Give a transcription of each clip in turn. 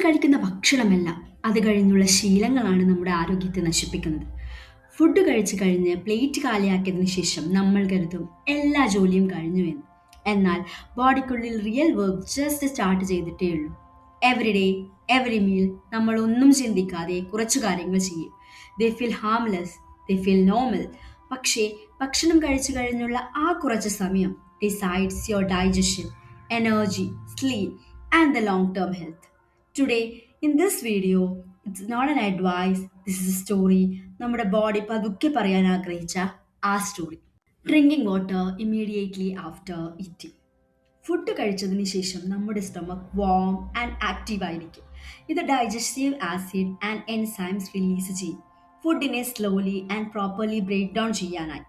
കഴിക്കുന്ന ഭക്ഷണമല്ല, അത് കഴിഞ്ഞുള്ള ശീലങ്ങളാണ് നമ്മുടെ ആരോഗ്യത്തെ നശിപ്പിക്കുന്നത്. ഫുഡ് കഴിച്ചു കഴിഞ്ഞ് പ്ലേറ്റ് കാലിയാക്കിയതിനു ശേഷം നമ്മൾ കരുതും എല്ലാ ജോലിയും കഴിഞ്ഞു എന്ന്. എന്നാൽ ബോഡിക്കുള്ളിൽ റിയൽ വർക്ക് ജസ്റ്റ് സ്റ്റാർട്ട് ചെയ്തിട്ടേ ഉള്ളൂ. എവറി ഡേ, എവറി മീൽ നമ്മൾ ഒന്നും ചിന്തിക്കാതെ കുറച്ചു കാര്യങ്ങൾ ചെയ്യും. They feel harmless, they feel normal. പക്ഷേ ഭക്ഷണം കഴിച്ചു കഴിഞ്ഞുള്ള ആ കുറച്ച് സമയം decides your digestion, energy, sleep and the long term health. Today, in this video, it's not an advice, this is a story. നമ്മുടെ ബോഡി പതുക്കെ പറയാൻ ആഗ്രഹിച്ച ആ story. Drinking water immediately after eating. Food കഴിച്ചതിന് ശേഷം നമ്മുടെ സ്റ്റൊമക്ക് വാം ആൻഡ് ആക്റ്റീവ് ആയിരിക്കും. ഇത് digestive acid and enzymes release ചെയ്യും ഫുഡിനെ slowly and properly break down ചെയ്യാനായി.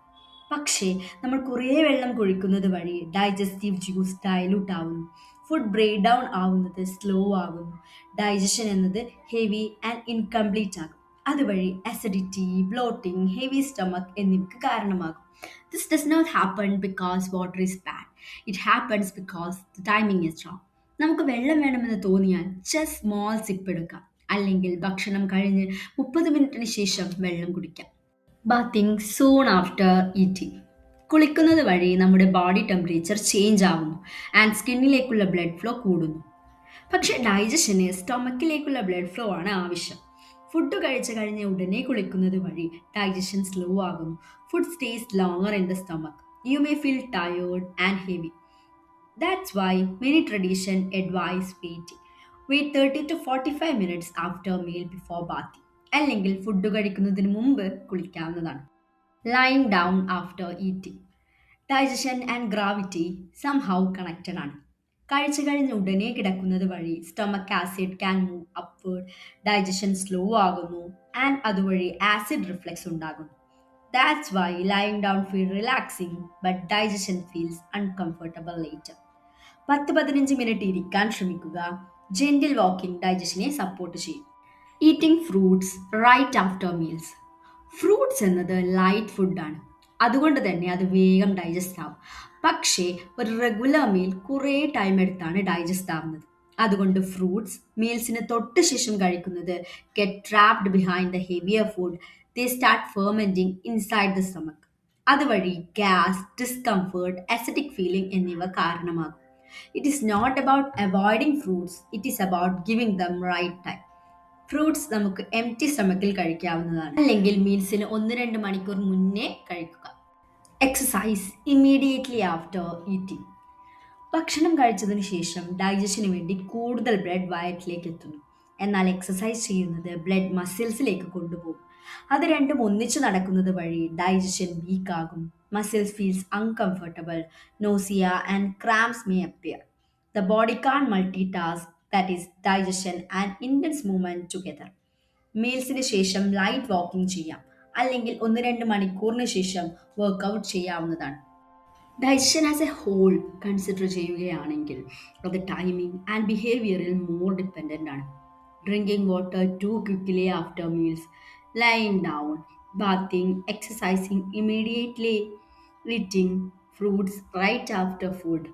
പക്ഷേ നമ്മൾ കുറേ വെള്ളം കുഴിക്കുന്നത് വഴി ഡൈജസ്റ്റീവ് ജ്യൂസ് ഡയലൂട്ട് ആവുന്നു. ഫുഡ് ബ്രേക്ക് ഡൗൺ ആവുന്നത് സ്ലോ ആകുന്നു. ഡൈജഷൻ എന്നത് ഹെവി ആൻഡ് ഇൻകംപ്ലീറ്റ് ആകും. അതുവഴി അസിഡിറ്റി, ബ്ലോട്ടിംഗ്, ഹെവി സ്റ്റമക്ക് എന്നിവയ്ക്ക് കാരണമാകും. This does not happen because water is bad. It happens because the timing is wrong. നമുക്ക് വെള്ളം വേണമെന്ന് തോന്നിയാൽ ജസ്റ്റ് സ്മോൾ സിപ്പ് എടുക്കാം. അല്ലെങ്കിൽ ഭക്ഷണം കഴിഞ്ഞ് 30 മിനിറ്റിന് ശേഷം വെള്ളം കുടിക്കാം. Bathing soon after eating. കുളിക്കുന്നത് വഴി നമ്മുടെ ബോഡി ടെമ്പറേച്ചർ ചേഞ്ച് ആവുന്നു ആൻഡ് സ്കിന്നിലേക്കുള്ള ബ്ലഡ് ഫ്ലോ കൂടുന്നു. പക്ഷേ ഡൈജഷന് സ്റ്റൊമക്കിലേക്കുള്ള ബ്ലഡ് ഫ്ലോ ആണ് ആവശ്യം. ഫുഡ് കഴിച്ചു കഴിഞ്ഞ് ഉടനെ കുളിക്കുന്നത് വഴി ഡൈജഷൻ സ്ലോ ആകുന്നു. Food stays longer in the stomach. You may feel tired and heavy. That's why many tradition advise waiting. Wait 30 to 45 minutes after meal before bathing. അല്ലെങ്കിൽ food കഴിക്കുന്നതിന് മുമ്പ് കുളിക്കാവുന്നതാണ്. Lying down after eating. Digestion and gravity somehow connected ആണ്. കഴിച്ചു കഴിഞ്ഞ് ഉടനെ കിടക്കുന്നത് വഴി stomach acid can move upward. Digestion slow ആകുന്നു ആൻഡ് അതുവഴി ആസിഡ് റിഫ്ലക്സ് ഉണ്ടാകുന്നു. That's why lying down feel relaxing but digestion feels uncomfortable later. 10-15 minute ഇരിക്കാൻ ശ്രമിക്കുക. ജെന്റിൽ വാക്കിംഗ് ഡൈജഷനെ സപ്പോർട്ട് ചെയ്യും. Eating fruits right after meals. Fruits എന്നത് light ഫുഡാണ്, അതുകൊണ്ട് തന്നെ അത് വേഗം ഡൈജസ്റ്റ് ആവും. പക്ഷേ ഒരു റെഗുലർ മീൽ കുറേ ടൈം എടുത്താണ് ഡൈജസ്റ്റ് ആവുന്നത്. അതുകൊണ്ട് ഫ്രൂട്ട്സ് മീൽസിന് തൊട്ട് ശേഷം കഴിക്കുന്നത് get trapped behind the heavier food. They start fermenting inside the stomach. അതുവഴി ഗ്യാസ്, ഡിസ്കംഫേർട്ട്, അസിഡിക് ഫീലിംഗ് എന്നിവ കാരണമാകും. It is not about avoiding fruits, it is about giving them right time. Fruits നമുക്ക് empty സ്റ്റൊമക്കിൽ കഴിക്കാവുന്നതാണ്, അല്ലെങ്കിൽ മീൽസിന് 1-2 മണിക്കൂർ മുന്നേ കഴിക്കുക. Exercise immediately after eating. ഭക്ഷണം കഴിച്ചതിന് ശേഷം ഡൈജഷന് വേണ്ടി കൂടുതൽ ബ്ലഡ് വയറ്റിലേക്ക് എത്തുന്നു. എന്നാൽ എക്സസൈസ് ചെയ്യുന്നത് ബ്ലഡ് മസിൽസിലേക്ക് കൊണ്ടുപോകും. അത് രണ്ടും ഒന്നിച്ചു നടക്കുന്നത് വഴി ഡൈജഷൻ വീക്ക് ആകും. Muscles feels uncomfortable, nausea and cramps may appear. The body can multitask, that is digestion and intense movement together. മീൽസിന് ശേഷം ലൈറ്റ് വാക്കിംഗ് ചെയ്യാം, അല്ലെങ്കിൽ 1-2 മണിക്കൂറിന് ശേഷം വർക്കൗട്ട് ചെയ്യാവുന്നതാണ്. Digestion as a whole consider ചെയ്യുകയാണെങ്കിൽ അത് ടൈമിംഗ് ആൻഡ് ബിഹേവിയറിൽ മോർ ഡിപ്പെൻഡൻ്റ് ആണ്. Drinking water too quickly after meals, lying down, bathing, exercising immediately, eating fruits right after food,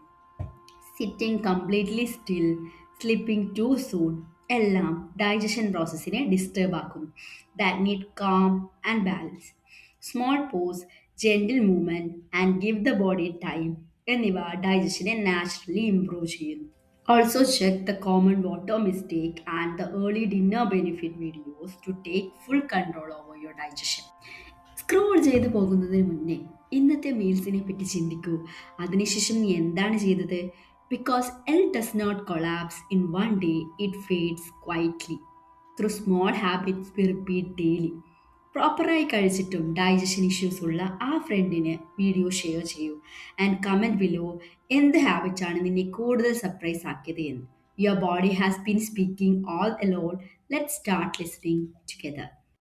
sitting completely still, sleeping too soon എല്ലാം digestion പ്രോസസ്സിനെ disturb ആക്കുന്നു. That need calm and balance. Small pause, gentle movement and give the body time എന്നിവ ഡൈജഷനെ naturally improve ചെയ്യുന്നു. Also check the common water mistake and the early dinner benefit videos to take full control over your digestion. Scroll ചെയ്തു പോകുന്നതിന് മുന്നേ ഇന്നത്തെ മീൽസിനെ പറ്റി ചിന്തിക്കൂ. അതിനുശേഷം നീ എന്താണ് ചെയ്തത്? Because L does not collapse in one day, it fades quietly. Through small habits we repeat daily. പ്രോപ്പറായി കഴിച്ചിട്ടും ഡൈജഷൻ ഇഷ്യൂസ് ഉള്ള ആ ഫ്രണ്ടിന് വീഡിയോ ഷെയർ ചെയ്യൂ ആൻഡ് കമൻറ്റ് ബിലോ എന്ത് ഹാബിറ്റാണ് നിന്നെ കൂടുതൽ സർപ്രൈസ് ആക്കിയത് എന്ന്. Your body has been speaking all alone. Let's start listening together.